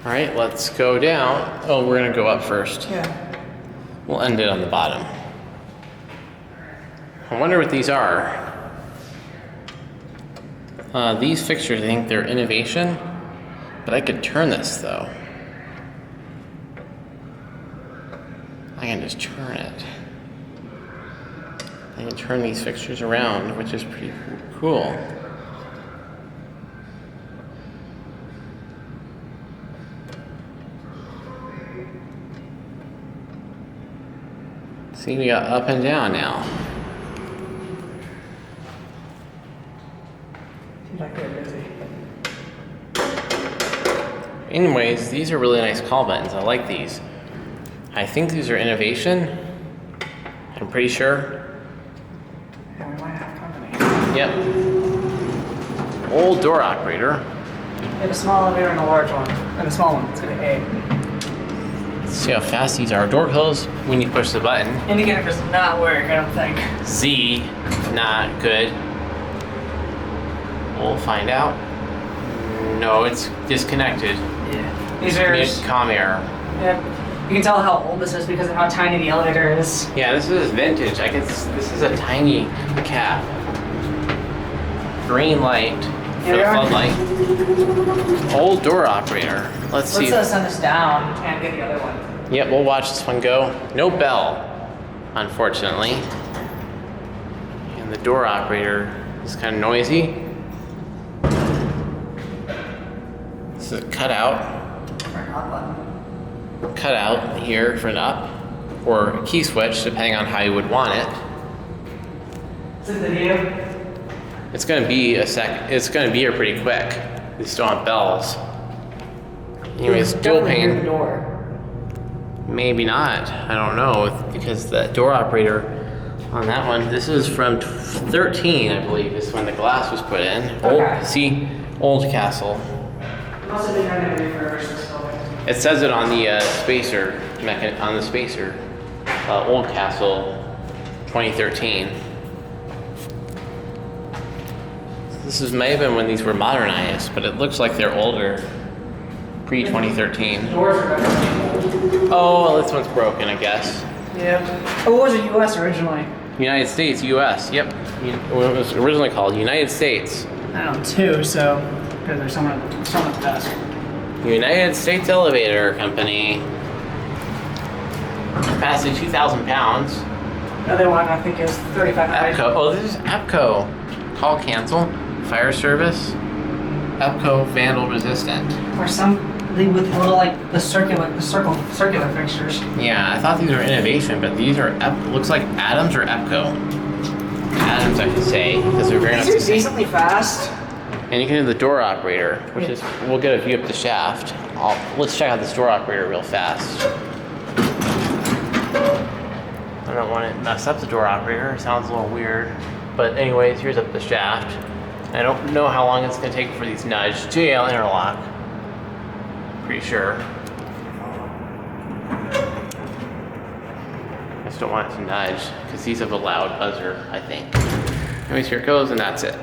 All right, let's go down. Oh, we're gonna go up first. Yeah. We'll end it on the bottom. I wonder what these are. These fixtures, I think they're innovation, but I could turn this though. I can just turn it. I can turn these fixtures around, which is pretty cool. See, we got up and down now. Seems like they're busy. Anyways, these are really nice call buttons. I like these. I think these are innovation. I'm pretty sure. Yeah, we might have company. Yep. Old door operator. We have a small elevator and a large one. And a small one. It's gonna A. Let's see how fast these are. Door close when you push the button. Indicator does not work, I don't think. Z, not good. We'll find out. No, it's disconnected. Yeah. These are. Com error. Yep. You can tell how old this is because of how tiny the elevator is. Yeah, this is vintage. This is a tiny cab. Green light for the floodlight. Old door operator. Let's see. Let's send this down and get the other one. Yep, we'll watch this one go. No bell, unfortunately. And the door operator is kind of noisy. This is a cutout. For an up button. Cutout here for an up or a key switch, depending on how you would want it. Is it video? It's gonna be a sec. It's gonna be here pretty quick. We still want bells. Anyways, dual pane. Door. Maybe not. I don't know because the door operator on that one. This is from 13, I believe, is when the glass was put in. Okay. Old castle. Also, they had to refurbish this building. It says it on the spacer Old Castle 2013. This may have been when these were modernized, but it looks like they're older, pre-2013. Doors are better. Oh, well, this one's broken, I guess. Yep. Oh, what was it US originally? United States, US, yep. It was originally called United States. I don't know, 2, so, because there's someone at the desk. United States Elevator Company. Capacity 2,000 pounds. Other one I think is 3,500. EPCO. Oh, this is EPCO. Call cancel. Fire service. EPCO Vandal Resistant. Or something with little like the circular fixtures. Yeah, I thought these were innovation, but these are looks like Adams or EPCO. Adams, I should say, because they're very nice. These are decently fast. And you can do the door operator, which is, we'll get a view up the shaft. Let's check out this door operator real fast. I don't want to mess up the door operator, it sounds a little weird. But anyways, here's up the shaft. I don't know how long it's going to take for these nudge. JL interlock. Pretty sure. I just don't want it to nudge, because these have a loud buzzer, I think. Anyways, here it goes, and that's it.